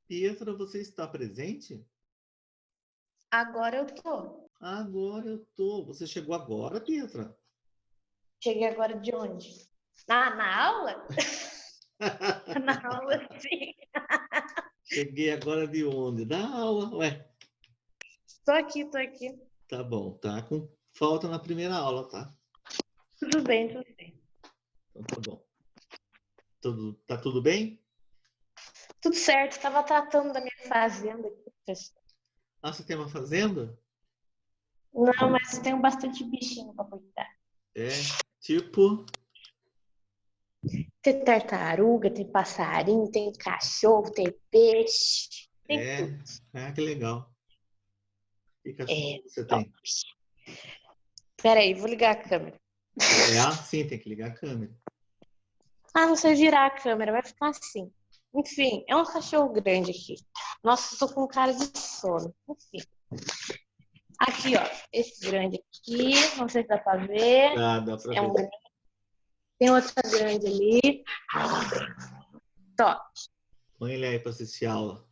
Pietra, você está presente? Agora eu tô. Agora eu tô. Você chegou agora, Pietra? Cheguei agora de onde? Na aula? Na aula, sim. Cheguei agora de onde? Da aula. Ué, Tô aqui. tá bom. Tá com falta na primeira aula, tá? Tudo bem, tudo bem. Então tá bom. Tá tudo bem? Tudo certo, tava tratando da minha fazenda aqui, professor. Ah, você tem uma fazenda? Não, mas tenho bastante bichinho pra cuidar. É, tipo. Tem tartaruga, tem passarinho, tem cachorro, tem peixe, tem tudo. É. Ah, que legal. Que cachorro É você top. tem? Pera aí, vou ligar a câmera. É assim, tem que ligar a câmera. Ah, não sei virar a câmera, vai ficar assim. Enfim, é um cachorro grande aqui. Nossa, eu tô com cara de sono. Enfim. Aqui, ó, esse grande aqui, não sei se dá pra ver. Dá pra É um ver. grande. Tem outra grande ali. Top. Põe ele aí pra assistir aula.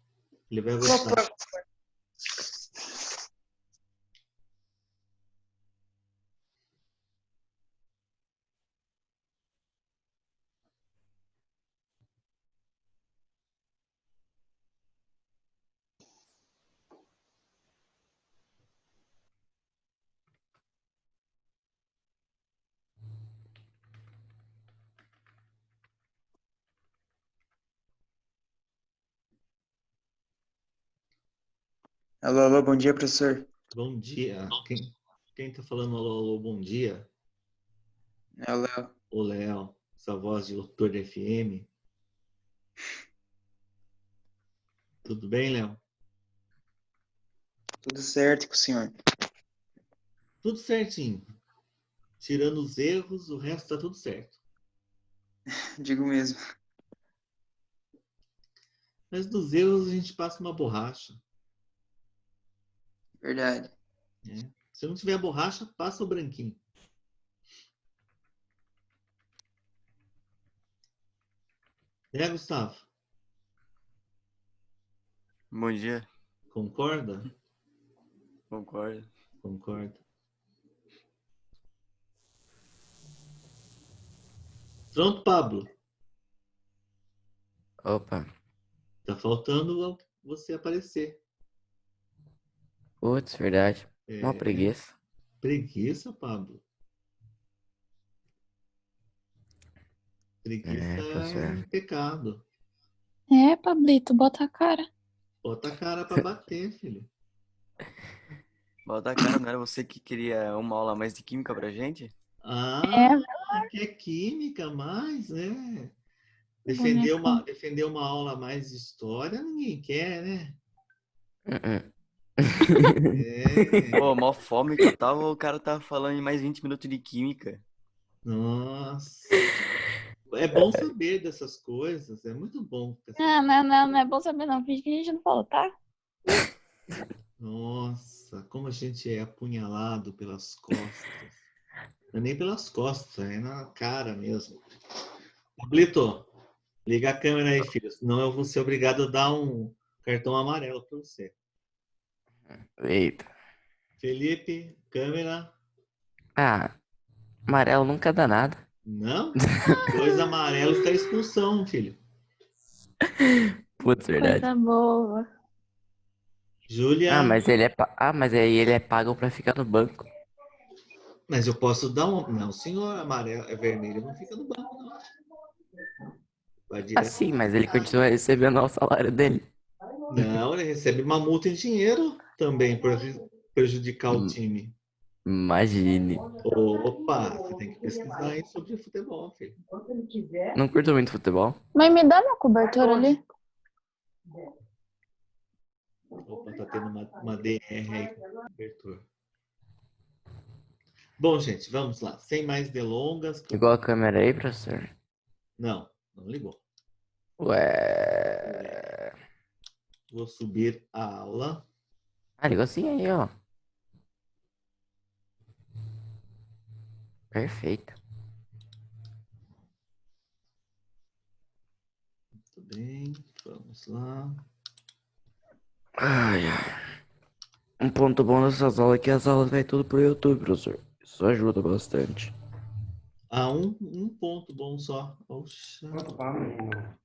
Ele vai Vou gostar. pôr. Alô, alô, bom dia, professor. Bom dia. Quem tá falando alô, alô, bom dia? É o Léo. O Léo, essa voz de locutor de FM. Tudo bem, Léo? Tudo certo com o senhor? Tudo certinho. Tirando os erros, o resto tá tudo certo. Digo mesmo. Mas dos erros a gente passa uma borracha. Verdade. Né? Se não tiver borracha, passa o branquinho. É, Gustavo? Bom dia, Concorda? concordo. Concordo. Pronto, Pablo. Opa, Tá faltando você aparecer. putz, verdade. Uma É, preguiça. preguiça, Pablo. Preguiça é Professor. pecado. É, Pablito, bota a cara. Bota a cara pra bater, filho. Bota a cara, não era você que queria uma aula a mais de química pra gente? Ah, É, que é química, mas, né? bonecão. Defender uma aula a mais de história, ninguém quer, né? Uh-uh. É, Pô, mó fome que eu tava, o cara tava falando em mais 20 minutos de química. nossa. É bom saber dessas coisas, é muito bom. Não é bom saber não. Finge que a gente não falou, tá? Nossa, como a gente é apunhalado pelas costas. Não é nem pelas costas, é na cara mesmo. Pablito, liga a câmera aí, filho. Senão eu vou ser obrigado a dar um cartão amarelo para você. Eita. Felipe, câmera. Ah, amarelo nunca dá nada. Não? Dois amarelos está expulsão, filho. Putz, verdade. Coisa boa. Ah, Júlia, mas ele é mas aí ele é pago pra ficar no banco. mas eu posso dar um. Não, senhor, amarelo é vermelho, não fica no banco, não. Vai Ah, direto. sim, mas ele continua recebendo o salário dele. Não, ele recebe uma multa em dinheiro também por prejudicar o Hum, time. Imagine. Opa, você tem que pesquisar aí sobre futebol, filho. Não curto muito futebol. Mãe, me dá minha cobertura ali. Opa, tá tendo uma DR aí com o cobertor. Bom, gente, vamos lá. Sem mais delongas. Igual a câmera aí, professor. Não, não ligou. Ué. Vou subir a aula. Ah, ligou assim aí, ó. Perfeito. Muito bem, vamos lá. Ai, ai. Um ponto bom dessas aulas é que as aulas vai tudo pro YouTube, professor. Isso ajuda bastante. Ah, um ponto bom só. Oxa,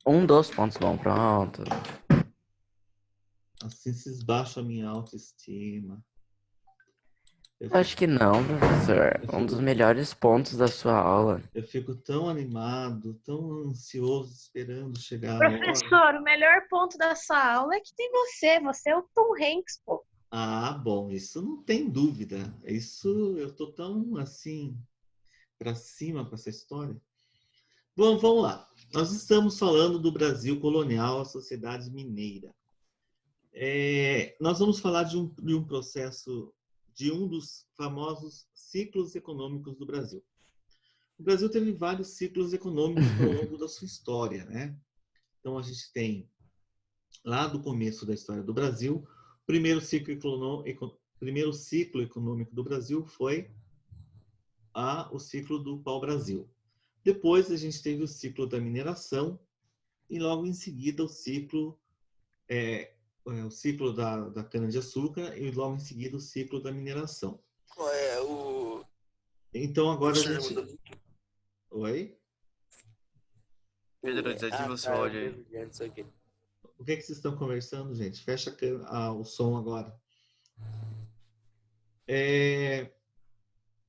Um dos pontos bons, pronto. assim se esbaixa a minha autoestima. Eu Eu acho fico, que não, professor. eu Um dos fico, melhores pontos da sua aula. eu fico tão animado, tão ansioso, esperando chegar a hora. Professor, o melhor ponto da sua aula é que tem você. Você é o Tom Hanks, pô. Ah, bom, isso não tem dúvida. Isso eu tô tão assim para cima com essa história. Bom, vamos lá. Nós estamos falando do Brasil colonial, a sociedade mineira. Nós vamos falar de um processo, de um dos famosos ciclos econômicos do Brasil. O Brasil teve vários ciclos econômicos ao longo da sua história, né? Então a gente tem, lá do começo da história do Brasil, o primeiro ciclo econômico do Brasil foi o ciclo do pau-brasil. Depois a gente teve o ciclo da mineração e logo em seguida o ciclo da cana-de-açúcar e logo em seguida o ciclo da mineração. Qual é o. Então agora a Professor, gente... mudou. Oi? Pedro, desativa o seu áudio aí. Não sei o quê. O que vocês estão conversando, gente? Fecha o som agora.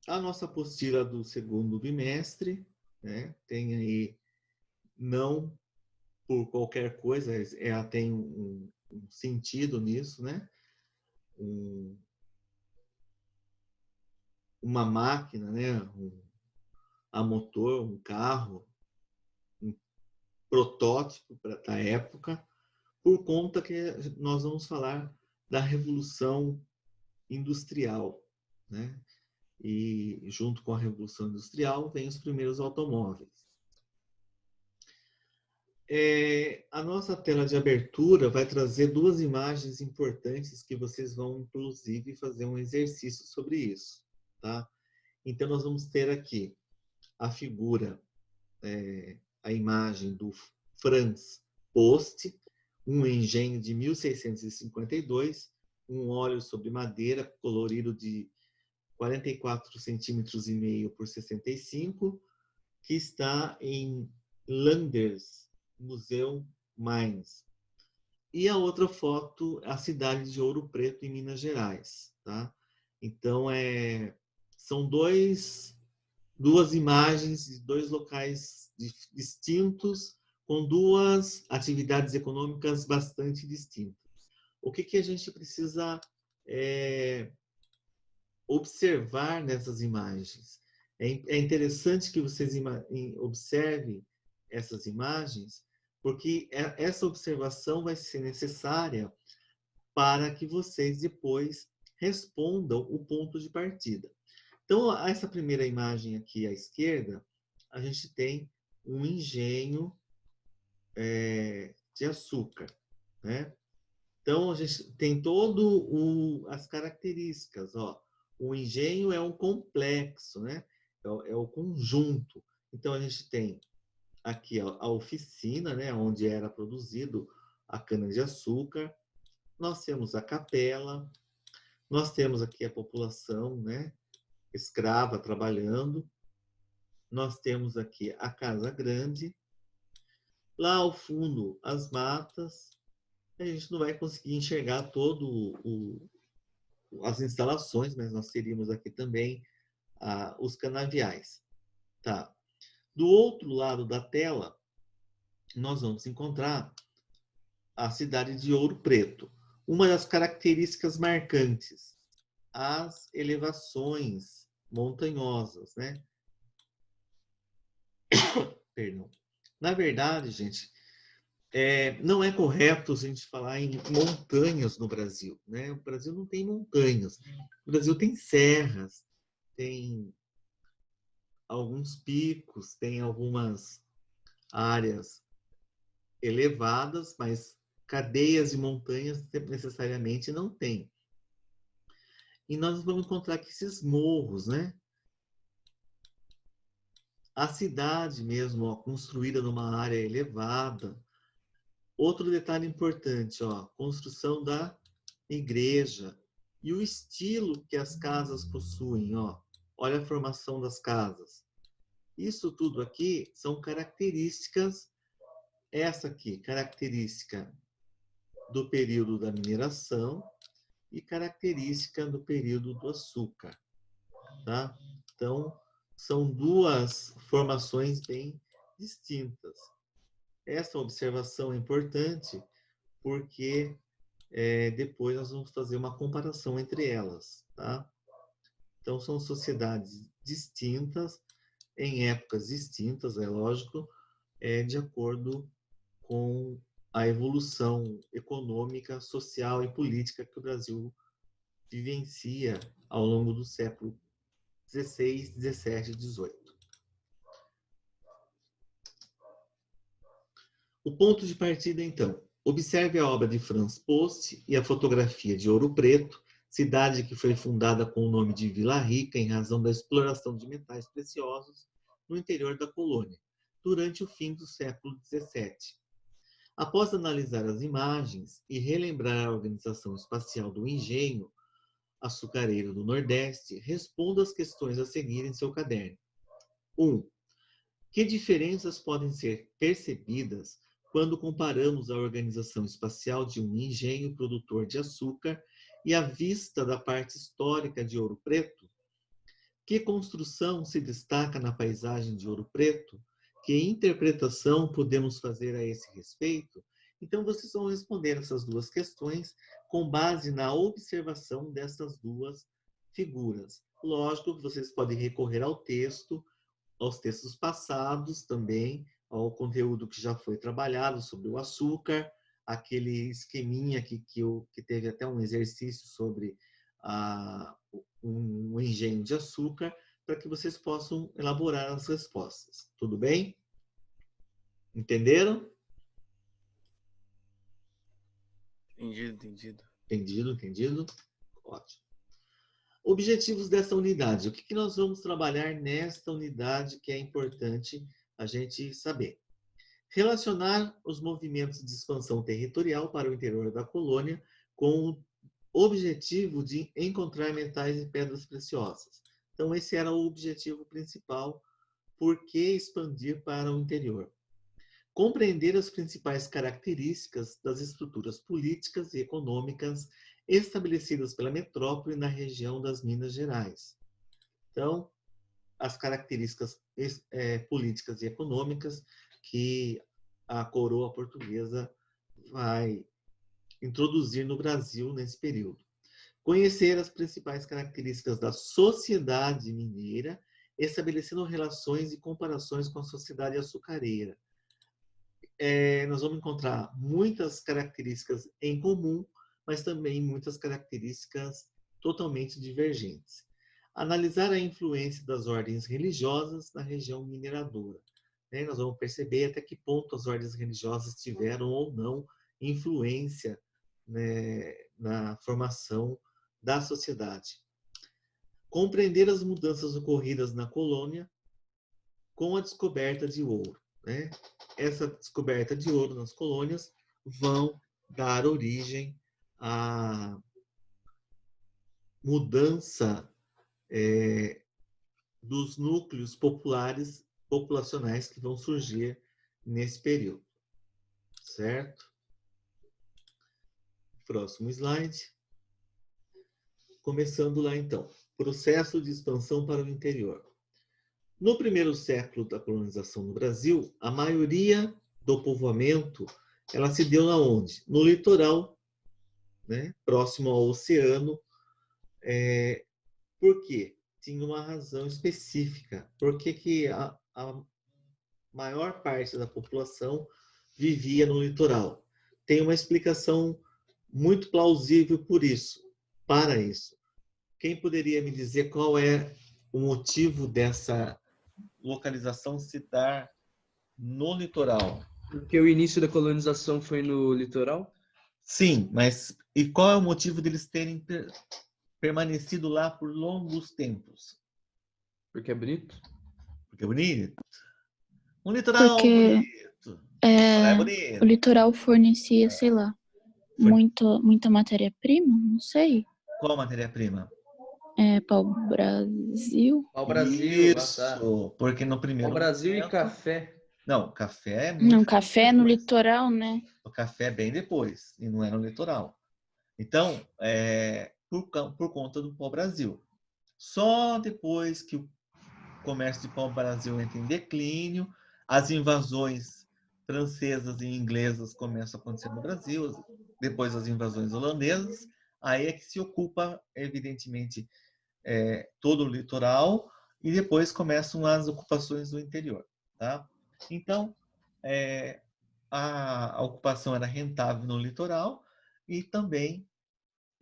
A nossa apostila do segundo bimestre, né, tem aí, não por qualquer coisa, ela tem um sentido nisso, né? Uma máquina, né? A motor, um carro, um protótipo da época, por conta que nós vamos falar da Revolução Industrial, né? E junto com a Revolução Industrial vem os primeiros automóveis. A nossa tela de abertura vai trazer duas imagens importantes que vocês vão, inclusive, fazer um exercício sobre isso, tá? Então, nós vamos ter aqui a figura, a imagem do Franz Post, um engenho de 1652, um óleo sobre madeira colorido de 44 centímetros e meio por 65, que está em Landers, Museu Mainz. E a outra foto, a cidade de Ouro Preto, em Minas Gerais. Tá? Então, são duas imagens de dois locais distintos, com duas atividades econômicas bastante distintas. O que a gente precisa observar nessas imagens? É interessante que vocês observem essas imagens, porque essa observação vai ser necessária para que vocês depois respondam o ponto de partida. Então, essa primeira imagem aqui à esquerda, a gente tem um engenho de açúcar, né? Então, a gente tem todo as características, ó. O engenho é um complexo, né? É o conjunto. Então, a gente tem aqui a oficina, né? Onde era produzido a cana-de-açúcar. Nós temos a capela. Nós temos aqui a população, né? Escrava trabalhando. Nós temos aqui a casa grande. Lá ao fundo, as matas. A gente não vai conseguir enxergar todo as instalações, mas nós teríamos aqui também os canaviais. Tá. Do outro lado da tela, nós vamos encontrar a cidade de Ouro Preto. Uma das características marcantes, as elevações montanhosas, né? Perdão. Na verdade, gente, não é correto a gente falar em montanhas no Brasil, né? O Brasil não tem montanhas. O Brasil tem serras, tem alguns picos, tem algumas áreas elevadas, mas cadeias de montanhas necessariamente não tem. E nós vamos encontrar aqui esses morros, né? A cidade mesmo, ó, construída numa área elevada. Outro detalhe importante, ó, construção da igreja e o estilo que as casas possuem, ó. Olha a formação das casas. Isso tudo aqui são características, essa aqui, característica do período da mineração e característica do período do açúcar, tá? Então, são duas formações bem distintas. Essa observação é importante porque depois nós vamos fazer uma comparação entre elas, tá? Então, são sociedades distintas, em épocas distintas, é lógico, de acordo com a evolução econômica, social e política que o Brasil vivencia ao longo do século XVI, XVII e XVIII. O ponto de partida, então. Observe a obra de Franz Post e a fotografia de Ouro Preto, cidade que foi fundada com o nome de Vila Rica em razão da exploração de metais preciosos no interior da colônia, durante o fim do século XVII. Após analisar as imagens e relembrar a organização espacial do engenho açucareiro do Nordeste, responda as questões a seguir em seu caderno. 1. Que diferenças podem ser percebidas quando comparamos a organização espacial de um engenho produtor de açúcar e a vista da parte histórica de Ouro Preto? Que construção se destaca na paisagem de Ouro Preto? Que interpretação podemos fazer a esse respeito? Então, vocês vão responder essas duas questões com base na observação dessas duas figuras. Lógico que vocês podem recorrer ao texto, aos textos passados também, ao conteúdo que já foi trabalhado sobre o açúcar, aquele esqueminha que teve até um exercício sobre um engenho de açúcar, para que vocês possam elaborar as respostas. Tudo bem? Entenderam? Entendido. Ótimo. Objetivos dessa unidade. O que nós vamos trabalhar nesta unidade que é importante a gente saber? Relacionar os movimentos de expansão territorial para o interior da colônia com o objetivo de encontrar metais e pedras preciosas. Então, esse era o objetivo principal. Por que expandir para o interior? Compreender as principais características das estruturas políticas e econômicas estabelecidas pela metrópole na região das Minas Gerais. Então, as características políticas e econômicas que a coroa portuguesa vai introduzir no Brasil nesse período. Conhecer as principais características da sociedade mineira, estabelecendo relações e comparações com a sociedade açucareira. Nós vamos encontrar muitas características em comum, mas também muitas características totalmente divergentes. Analisar a influência das ordens religiosas na região mineradora. Nós vamos perceber até que ponto as ordens religiosas tiveram ou não influência, né, na formação da sociedade. Compreender as mudanças ocorridas na colônia com a descoberta de ouro. Essa descoberta de ouro nas colônias vão dar origem à mudança dos núcleos populacionais que vão surgir nesse período. Certo? Próximo slide. Começando lá, então. Processo de expansão para o interior. No primeiro século da colonização no Brasil, a maioria do povoamento ela se deu aonde? No litoral, próximo ao oceano. Por quê? Tinha uma razão específica. Por que a maior parte da população vivia no litoral? Tem uma explicação muito plausível para isso. Quem poderia me dizer qual é o motivo dessa localização se dar no litoral? Porque o início da colonização foi no litoral? Sim, mas e qual é o motivo deles terem permanecido lá por longos tempos? Porque é bonito? Porque é bonito? Um litoral Porque bonito. É bonito. o litoral fornecia, sei lá, muita matéria-prima? Não sei. Qual matéria-prima? Pau-brasil. Pau-brasil. Isso, porque no primeiro Pau-brasil e momento... café. Não, café é Não, muito café no depois. litoral, né? O café é bem depois, e não é no litoral. Então, por conta do pau-brasil. Só depois que o comércio de pau-brasil entra em declínio, as invasões francesas e inglesas começam a acontecer no Brasil, depois as invasões holandesas, aí é que se ocupa, evidentemente, todo o litoral, e depois começam as ocupações do interior. Tá? Então, a ocupação era rentável no litoral e também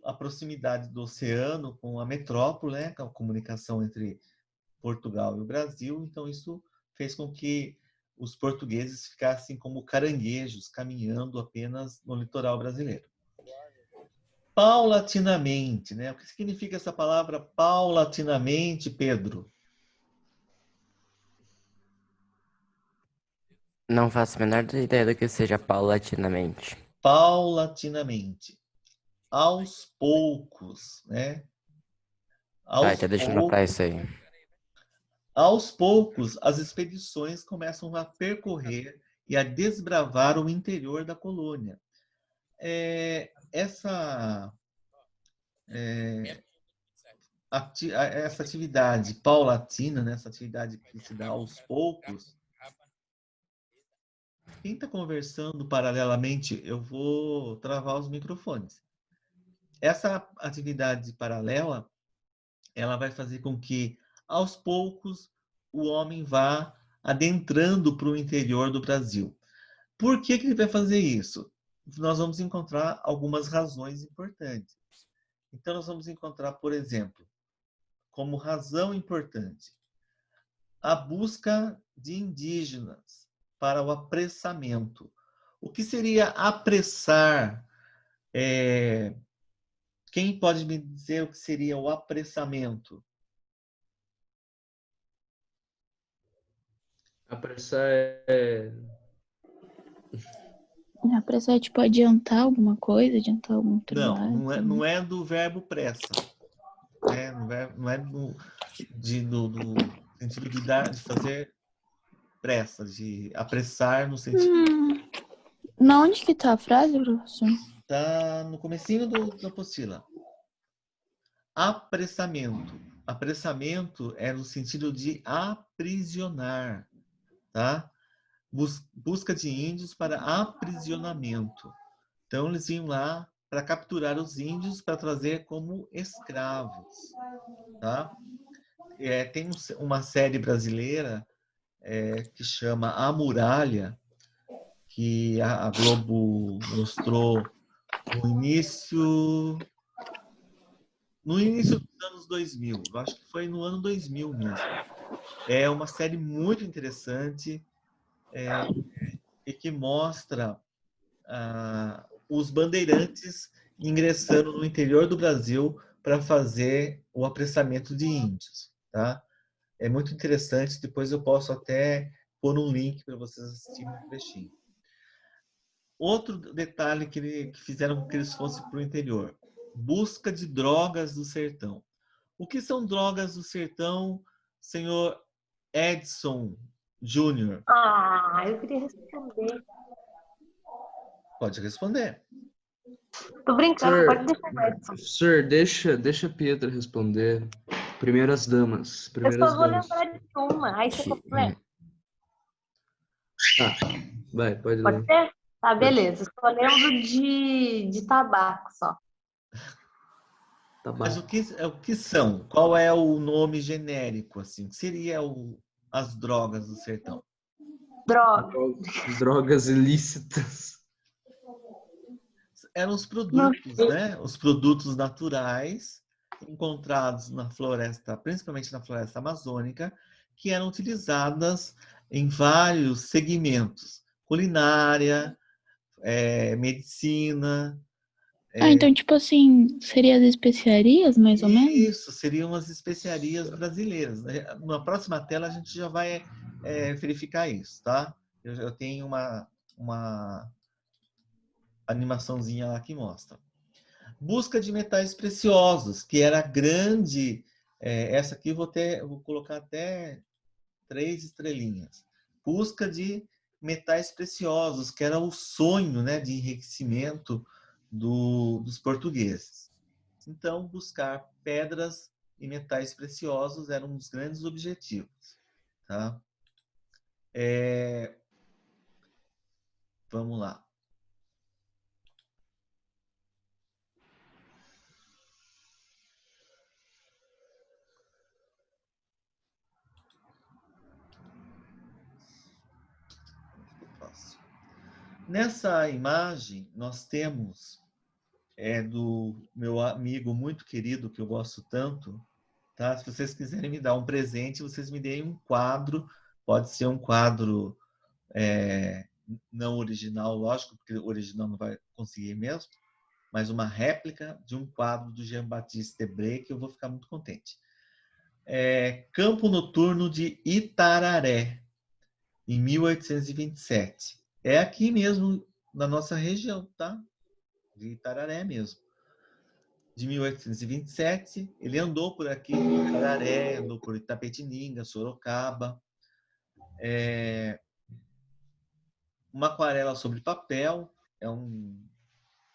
a proximidade do oceano com a metrópole, né, com a comunicação entre Portugal e o Brasil. Então, isso fez com que os portugueses ficassem como caranguejos, caminhando apenas no litoral brasileiro. Paulatinamente, né? O que significa essa palavra paulatinamente, Pedro? Não faço a menor ideia do que seja paulatinamente. Paulatinamente. Aos poucos, né? Tá, então deixa eu anotar isso aí. Aos poucos, as expedições começam a percorrer e a desbravar o interior da colônia. Essa atividade paulatina, né? Essa atividade que se dá aos poucos, quem está conversando paralelamente, eu vou travar os microfones. Essa atividade paralela, ela vai fazer com que, aos poucos, o homem vá adentrando para o interior do Brasil. Por que ele vai fazer isso? Nós vamos encontrar algumas razões importantes. Então, nós vamos encontrar, por exemplo, como razão importante, a busca de indígenas para o apressamento. O que seria apressar? Quem pode me dizer o que seria o apressamento? Apressar é... Apressar é tipo adiantar alguma coisa, adiantar algum trabalho. Não é do verbo pressa. Não é do sentido de fazer pressa, de apressar no sentido... Na onde que tá a frase, professor? Está no comecinho da apostila. Apressamento. Apressamento é no sentido de aprisionar, tá? Busca de índios para aprisionamento. Então, eles iam lá para capturar os índios para trazer como escravos, tá? Tem uma série brasileira que chama A Muralha, que a Globo mostrou no início dos anos 2000. Eu acho que foi no ano 2000 mesmo. É uma série muito interessante e que mostra os bandeirantes ingressando no interior do Brasil para fazer o apressamento de índios. Tá? É muito interessante. Depois eu posso até pôr um link para vocês assistirem um trechinho. Outro detalhe que fizeram com que eles fossem para o interior. Busca de drogas do sertão. O que são drogas do sertão, senhor Edson Júnior? Eu queria responder. Pode responder. Tô brincando, pode deixar o Edson. Professor, deixa Pedro responder. Primeiras damas. Eu só vou lembrar de uma, aí você completa. Tá, vai, pode Pode ler. ser? Tá, beleza. Só lembro de tabaco só. Mas o que são? Qual é o nome genérico? Assim? O que seria as drogas do sertão? Droga. Drogas ilícitas. Eram os produtos, né? Os produtos naturais encontrados na floresta, principalmente na floresta amazônica, que eram utilizadas em vários segmentos: culinária, medicina. Então, tipo assim, seria as especiarias, mais ou menos? Isso, seriam as especiarias brasileiras. Na próxima tela a gente já vai verificar isso, tá? Eu tenho animaçãozinha lá que mostra. Busca de metais preciosos, que era grande. Essa aqui eu vou colocar até 3 estrelinhas. Busca de metais preciosos, que era o sonho, né, de enriquecimento dos portugueses. Então, buscar pedras e metais preciosos era um dos grandes objetivos. Tá? Vamos lá. Nessa imagem, nós temos do meu amigo muito querido, que eu gosto tanto, tá? Se vocês quiserem me dar um presente, vocês me deem um quadro, pode ser um quadro não original, lógico, porque o original não vai conseguir mesmo, mas uma réplica de um quadro do Jean-Baptiste Debré, que eu vou ficar muito contente. Campo Noturno de Itararé, em 1827. É aqui mesmo, na nossa região, tá? De Itararé mesmo. De 1827, ele andou por aqui, por Itararé, andou por Itapetininga, Sorocaba. Uma aquarela sobre papel,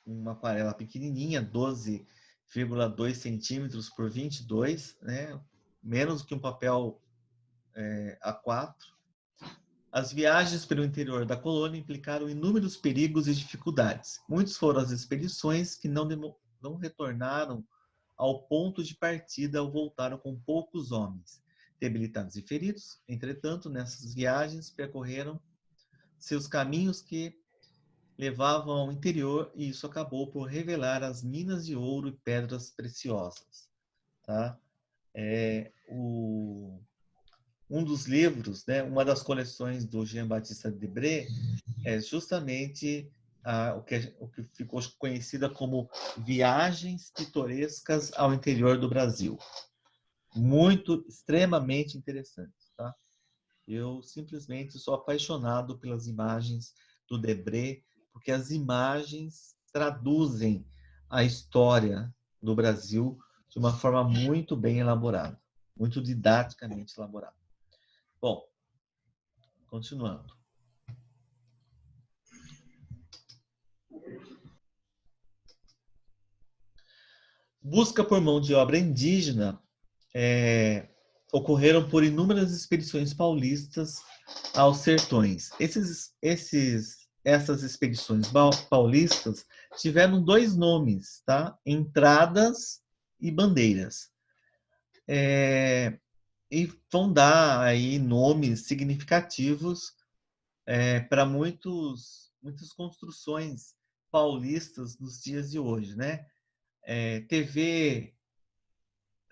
uma aquarela pequenininha, 12,2 centímetros por 22, né? Menos que um papel A4. As viagens pelo interior da colônia implicaram inúmeros perigos e dificuldades. Muitos foram as expedições que não retornaram ao ponto de partida ou voltaram com poucos homens, debilitados e feridos. Entretanto, nessas viagens percorreram seus caminhos que levavam ao interior, e isso acabou por revelar as minas de ouro e pedras preciosas. Tá? Um dos livros, né, uma das coleções do Jean-Baptiste Debré é justamente o que ficou conhecida como Viagens Pitorescas ao Interior do Brasil. Muito, extremamente interessante. Tá? Eu simplesmente sou apaixonado pelas imagens do Debré, porque as imagens traduzem a história do Brasil de uma forma muito bem elaborada, muito didaticamente elaborada. Bom, continuando. Busca por mão de obra indígena ocorreram por inúmeras expedições paulistas aos sertões. Essas expedições paulistas tiveram 2 nomes, tá? Entradas e bandeiras. E vão dar aí nomes significativos para muitas construções paulistas nos dias de hoje, né? TV,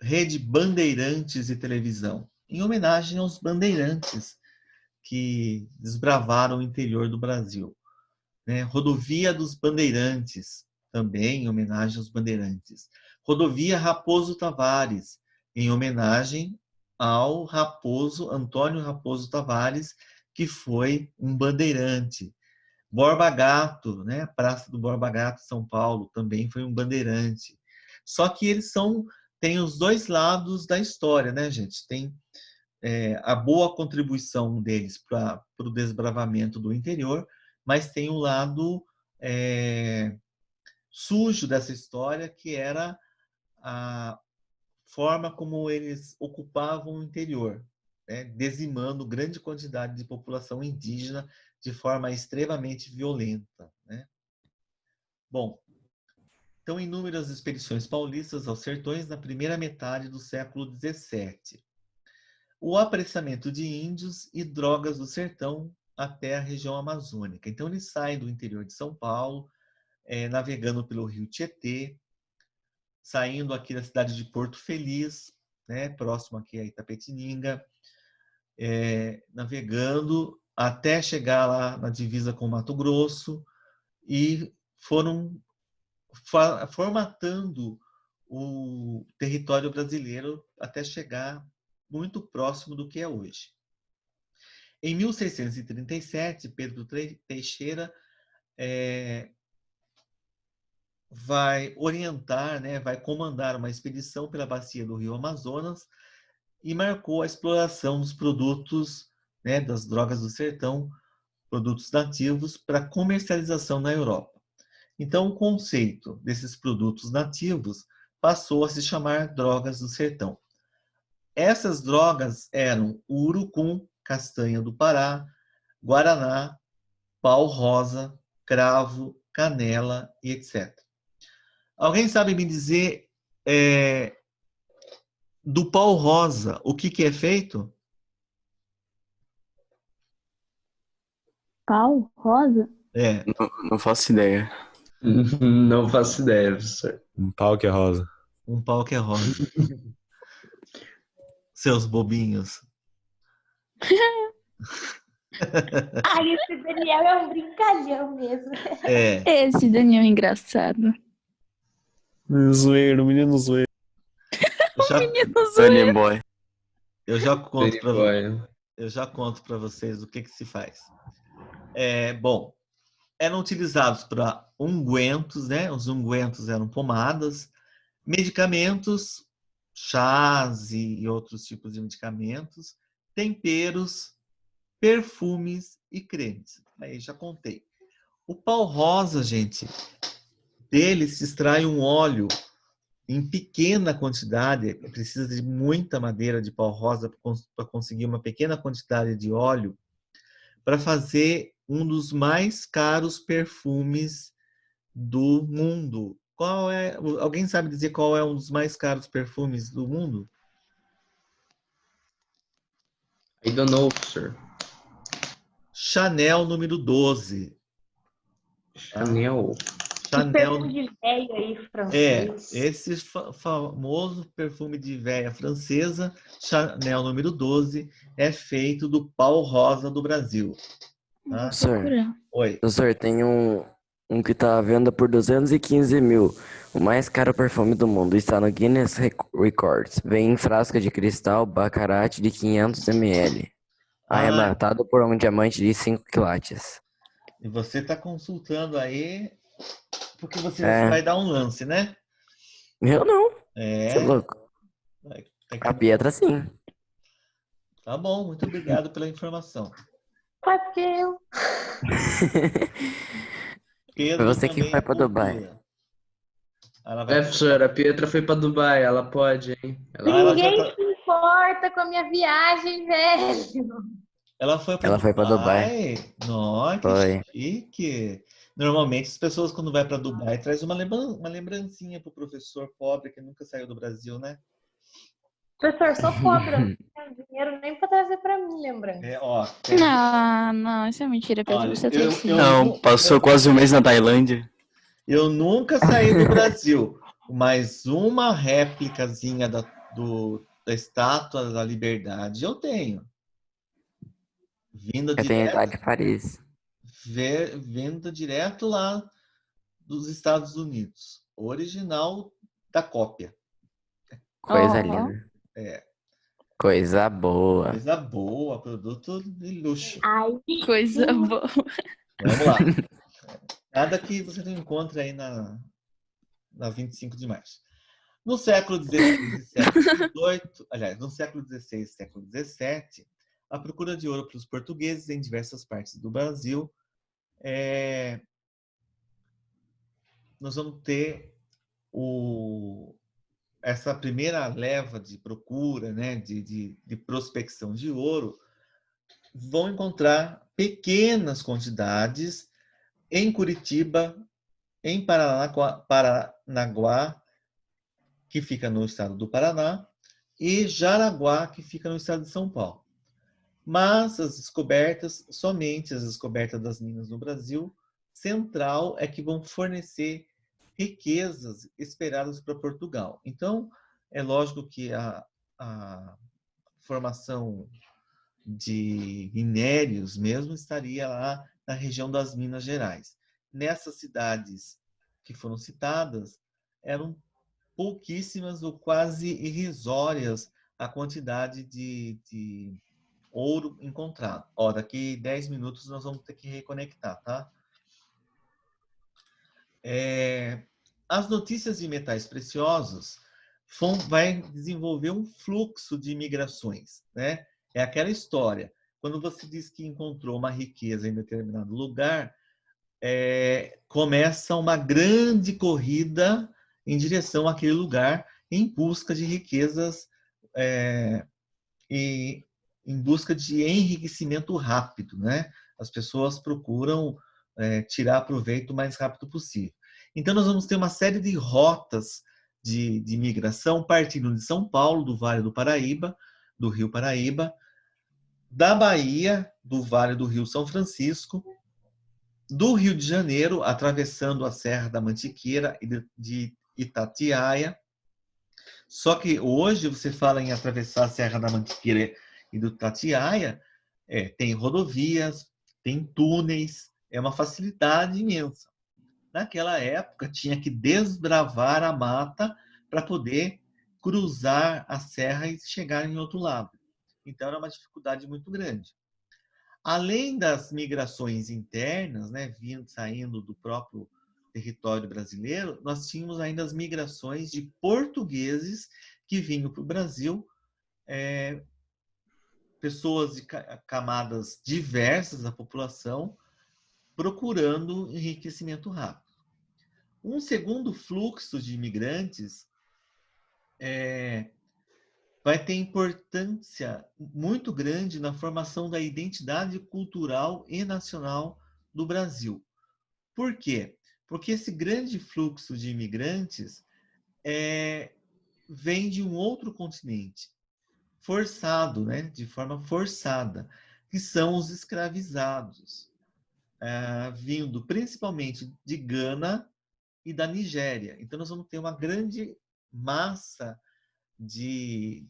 Rede Bandeirantes de televisão, em homenagem aos bandeirantes que desbravaram o interior do Brasil. Né? Rodovia dos Bandeirantes, também em homenagem aos bandeirantes. Rodovia Raposo Tavares, em homenagem ao Antônio Raposo Tavares, que foi um bandeirante. Borba Gato, né? Praça do Borba Gato, São Paulo, também foi um bandeirante. Só que eles têm os 2 lados da história, né, gente? Tem a boa contribuição deles para o desbravamento do interior, mas tem o lado sujo dessa história, que era a forma como eles ocupavam o interior, né? Dizimando grande quantidade de população indígena de forma extremamente violenta. Né? Bom, então, inúmeras expedições paulistas aos sertões na primeira metade do século XVII. O apressamento de índios e drogas do sertão até a região amazônica. Então, eles saem do interior de São Paulo, navegando pelo rio Tietê, saindo aqui da cidade de Porto Feliz, né, próximo aqui a Itapetininga, navegando até chegar lá na divisa com Mato Grosso, e foram formatando o território brasileiro até chegar muito próximo do que é hoje. Em 1637, Pedro Teixeira vai orientar, né, vai comandar uma expedição pela bacia do Rio Amazonas e marcou a exploração dos produtos, né, das drogas do sertão, produtos nativos, para comercialização na Europa. Então, o conceito desses produtos nativos passou a se chamar drogas do sertão. Essas drogas eram o urucum, castanha do Pará, guaraná, pau-rosa, cravo, canela e etc. Alguém sabe me dizer do pau-rosa, o que é feito? Pau, rosa? É, Não faço ideia. Não faço ideia, professor. Um pau que é rosa. um pau que é rosa. Seus bobinhos. Ai, esse Daniel é um brincalhão mesmo. É, Esse Daniel é engraçado. Zoeiro, menino zoeiro. eu Sunny Boy. já conto para Boy. eu já conto para vocês o que se faz. Bom, eram utilizados para ungüentos, né? Os ungüentos eram pomadas, medicamentos, chás e outros tipos de medicamentos, temperos, perfumes e cremes. Aí já contei. O pau rosa, gente, dele se extrai um óleo em pequena quantidade, precisa de muita madeira de pau rosa para conseguir uma pequena quantidade de óleo para fazer um dos mais caros perfumes do mundo. Qual é? Alguém sabe dizer qual é um dos mais caros perfumes do mundo? I don't know, professor. Chanel número 12. Chanel. Que perfume de velho aí, francês. Esse famoso perfume de véia francesa, Chanel número 12, é feito do pau rosa do Brasil. Tá? Professor, Oi. professor, tem um que tá à venda por 215 mil. O mais caro perfume do mundo. Está no Guinness Records. Vem em frasca de cristal Baccarat de 500 ml. Arrematado por um diamante de 5 quilates. E você está consultando aí porque você É. vai dar um lance, né? Eu não. É. Você é louco. A Pietra, sim. Tá bom, muito obrigado pela informação. Foi porque eu. Pedro Foi você que também foi é pra Dubai. cultura. Ela vai... professor, a Pietra foi pra Dubai, ela pode, hein? Ninguém se importa com a minha viagem, velho. Ela foi para Ela foi pra Dubai. Nossa, que Foi. chique. Normalmente as pessoas quando vai para Dubai traz uma lembrancinha pro professor pobre que nunca saiu do Brasil, né? Professor, sou pobre, eu não tenho dinheiro nem pra trazer pra mim, lembrando. Não, isso é mentira, Pedro. Olha, Você tem sim. Não, passou quase um mês na Tailândia. Eu nunca saí do Brasil, mas uma réplicazinha da Estátua da Liberdade eu tenho. Vinda Eu tenho a idade de Paris. Vinda direto lá dos Estados Unidos. Original da cópia. Coisa linda. Coisa boa. Coisa boa, produto de luxo. Ai, Coisa boa. Vamos lá. Nada que você não encontre aí na 25 de março. No século XVI e século XVIII, aliás, no século XVI e século XVII, a procura de ouro para os portugueses em diversas partes do Brasil, nós vamos ter essa primeira leva de procura, né, de prospecção de ouro, vão encontrar pequenas quantidades em Curitiba, em Paranaguá, que fica no estado do Paraná, e Jaraguá, que fica no estado de São Paulo. Mas somente as descobertas das minas no Brasil central é que vão fornecer riquezas esperadas para Portugal. Então, é lógico que a formação de minérios mesmo estaria lá na região das Minas Gerais. Nessas cidades que foram citadas, eram pouquíssimas ou quase irrisórias a quantidade de ouro encontrado. Ó, daqui 10 minutos nós vamos ter que reconectar, tá? as notícias de metais preciosos vai desenvolver um fluxo de imigrações, né? É aquela história. Quando você diz que encontrou uma riqueza em determinado lugar, começa uma grande corrida em direção àquele lugar em busca de riquezas e em busca de enriquecimento rápido, né? As pessoas procuram tirar proveito o mais rápido possível. Então, nós vamos ter uma série de rotas de migração partindo de São Paulo, do Vale do Paraíba, do Rio Paraíba, da Bahia, do Vale do Rio São Francisco, do Rio de Janeiro, atravessando a Serra da Mantiqueira e de Itatiaia. Só que hoje você fala em atravessar a Serra da Mantiqueira e do Itatiaia, tem rodovias, tem túneis, é uma facilidade imensa. Naquela época, tinha que desbravar a mata para poder cruzar a serra e chegar em outro lado. Então, era uma dificuldade muito grande. Além das migrações internas, né, saindo do próprio território brasileiro, nós tínhamos ainda as migrações de portugueses que vinham para o Brasil, pessoas de camadas diversas da população, procurando enriquecimento rápido. Um segundo fluxo de imigrantes vai ter importância muito grande na formação da identidade cultural e nacional do Brasil. Por quê? Porque esse grande fluxo de imigrantes vem de um outro continente, forçado, né? De forma forçada, que são os escravizados, vindo principalmente de Gana e da Nigéria. Então, nós vamos ter uma grande massa de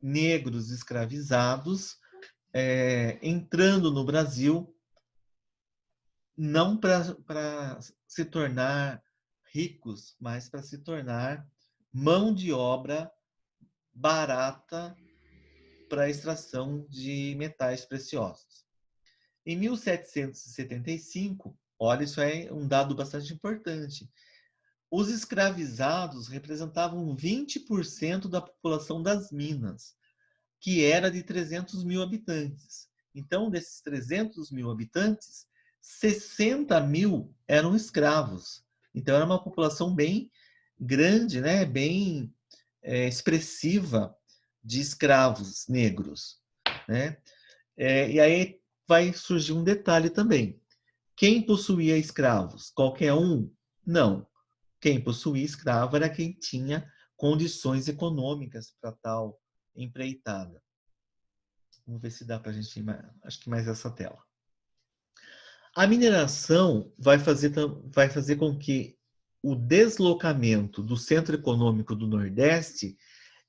negros escravizados entrando no Brasil, não para se tornar ricos, mas para se tornar mão de obra barata para a extração de metais preciosos. Em 1775, olha, isso é um dado bastante importante, os escravizados representavam 20% da população das Minas, que era de 300 mil habitantes. Então, desses 300 mil habitantes, 60 mil eram escravos. Então, era uma população bem grande, né? Bem expressiva de escravos negros, né? E aí vai surgir um detalhe também. Quem possuía escravos? Qualquer um? Não. Quem possuía escravo era quem tinha condições econômicas para tal empreitada. Vamos ver se dá para a gente... Acho que mais essa tela. A mineração vai fazer com que o deslocamento do centro econômico do Nordeste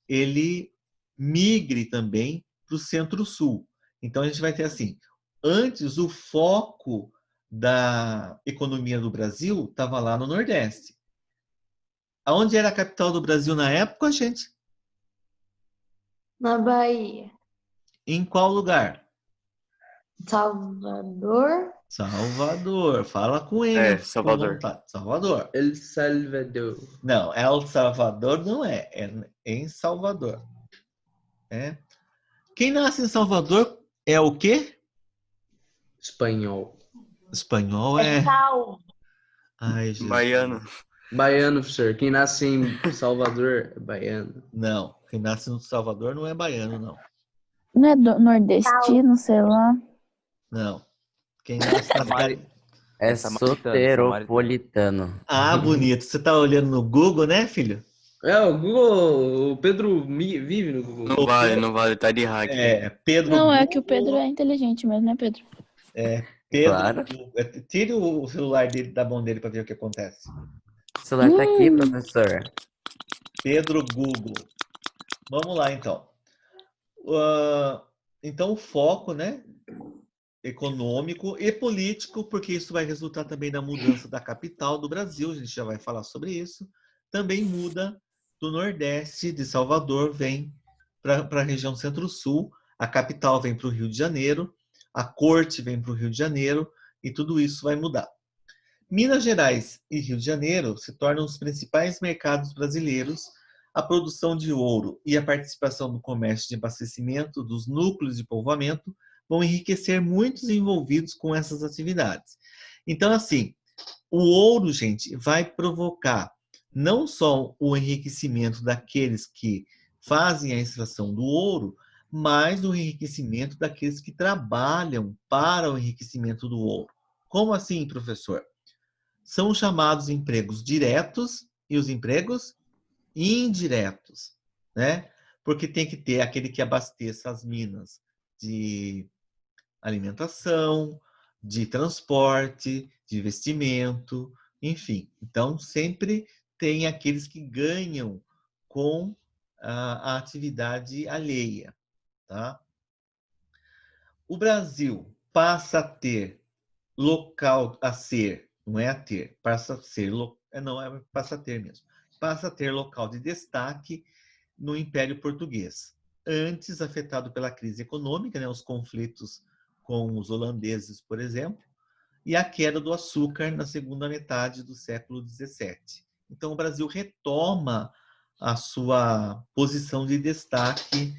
ele migre também para o Centro-Sul. Então, a gente vai ter assim, antes o foco da economia do Brasil estava lá no Nordeste. Aonde era a capital do Brasil na época, gente? Na Bahia. Em qual lugar? Salvador. Salvador. Fala com ele. Salvador. Salvador. El Salvador. Não, El Salvador não é. É em Salvador. Quem nasce em Salvador é o quê? Espanhol. Espanhol é... Ai, Jesus. Baiano. Baiano, professor. Quem nasce em Salvador é baiano. Não, quem nasce no Salvador não é baiano, não. Não é nordestino, sei lá. Não. Quem nasce na cidade... É soteropolitano. Ah, bonito. Você tá olhando no Google, né, filho? O Google, o Pedro vive no Google. Não vale, tá de hack. Pedro Não, Google, é que o Pedro é inteligente mesmo, né, Pedro? Pedro, Claro. Tire o celular dele da mão dele para ver o que acontece. O celular tá aqui, professor. Pedro Google. Vamos lá, então. Então, o foco, né, econômico e político, porque isso vai resultar também na mudança da capital do Brasil, a gente já vai falar sobre isso, também muda do Nordeste, de Salvador, vem para a região Centro-Sul, a capital vem para o Rio de Janeiro, a corte vem para o Rio de Janeiro, e tudo isso vai mudar. Minas Gerais e Rio de Janeiro se tornam os principais mercados brasileiros. A produção de ouro e a participação no comércio de abastecimento dos núcleos de povoamento vão enriquecer muitos envolvidos com essas atividades. Então, assim, o ouro, gente, vai provocar não só o enriquecimento daqueles que fazem a extração do ouro, mas o enriquecimento daqueles que trabalham para o enriquecimento do ouro. Como assim, professor? São os chamados empregos diretos e os empregos indiretos, né? Porque tem que ter aquele que abasteça as minas de alimentação, de transporte, de investimento, enfim. Então, sempre tem aqueles que ganham com a atividade alheia, tá? O Brasil passa a ter local a ser, não é a ter, passa a ser, passa a ter mesmo. Passa a ter local de destaque no Império Português. Antes afetado pela crise econômica, né, os conflitos com os holandeses, por exemplo, e a queda do açúcar na segunda metade do século XVII. Então, o Brasil retoma a sua posição de destaque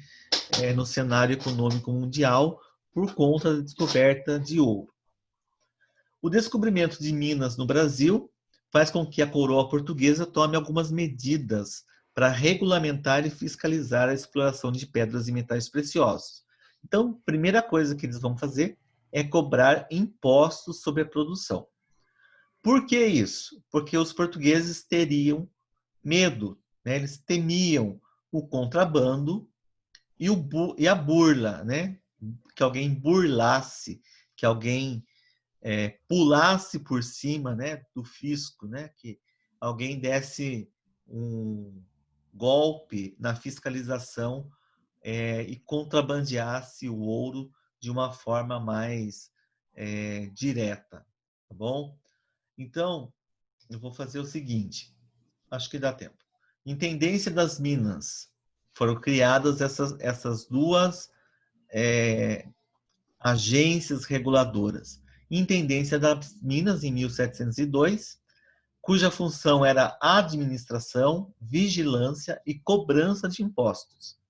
no cenário econômico mundial por conta da descoberta de ouro. O descobrimento de minas no Brasil faz com que a coroa portuguesa tome algumas medidas para regulamentar e fiscalizar a exploração de pedras e metais preciosos. Então, a primeira coisa que eles vão fazer é cobrar impostos sobre a produção. Por que isso? Porque os portugueses teriam medo, né? Eles temiam o contrabando e a burla, né? Que alguém burlasse, que alguém pulasse por cima, né, do fisco, né, que alguém desse um golpe na fiscalização e contrabandeasse o ouro de uma forma mais direta, tá bom? Então, eu vou fazer o seguinte, acho que dá tempo. Intendência das Minas. Foram criadas essas duas agências reguladoras. Intendência das Minas, em 1702, cuja função era administração, vigilância e cobrança de impostos.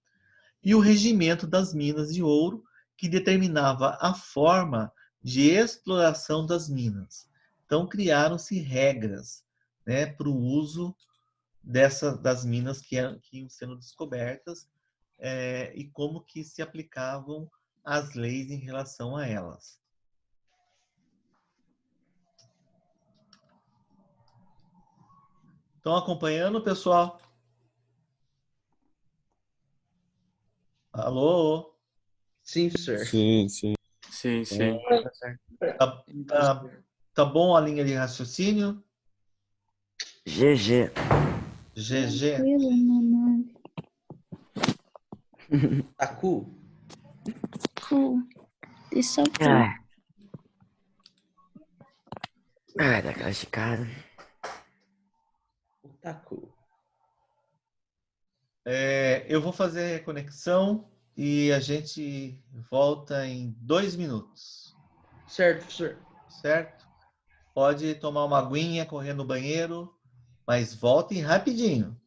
E o Regimento das Minas de Ouro, que determinava a forma de exploração das minas. Então, criaram-se regras, né, para o uso das minas que iam sendo descobertas e como que se aplicavam as leis em relação a elas. Estão acompanhando, pessoal? Alô? Sim, professor. Sim, sim. Sim, sim. Tá bom a linha de raciocínio? GG. GG. Tranquilo, mamãe. Taku. Cool. Isso aqui. Ai, daquela esticada. Taku. Eu vou fazer a reconexão e a gente volta em 2 minutos. Certo, professor. Certo? Pode tomar uma aguinha, correr no banheiro, mas voltem rapidinho.